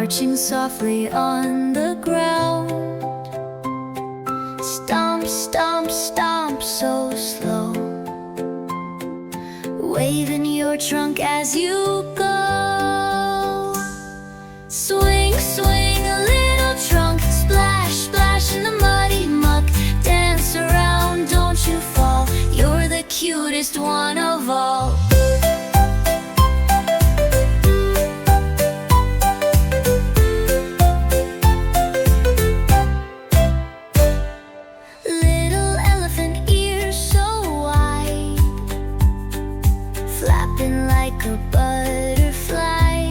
marching softly on the ground. Stomp, stomp, stomp, so slow, waving your trunk as you go. Swing, swing a little trunk, splash, splash in the muddy muck. Dance around, don't you fall, you're the cutest one of all. Little elephant ears so wide, flapping like a butterfly.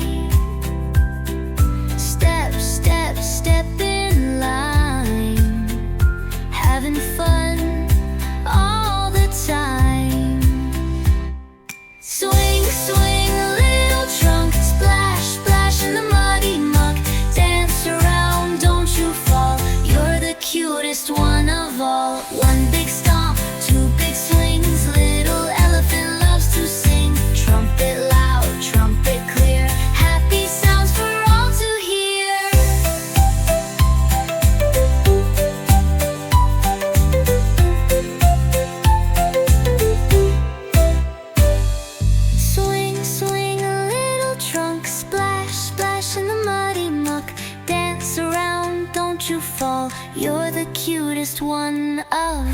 Step, step, step in line, having fun all the time. Swing, swing a little trunk, splash, splash in the muddy muck. Dance around, don't you fall, you're the cutest one of all. One big stomp, two big swings, little elephant loves to sing. Trumpet loud, trumpet clear, happy sounds for all to hear. Swing, swing a little trunk, splash, splash in the muddy muck. Dance around, don't you fall, you're the cutest one of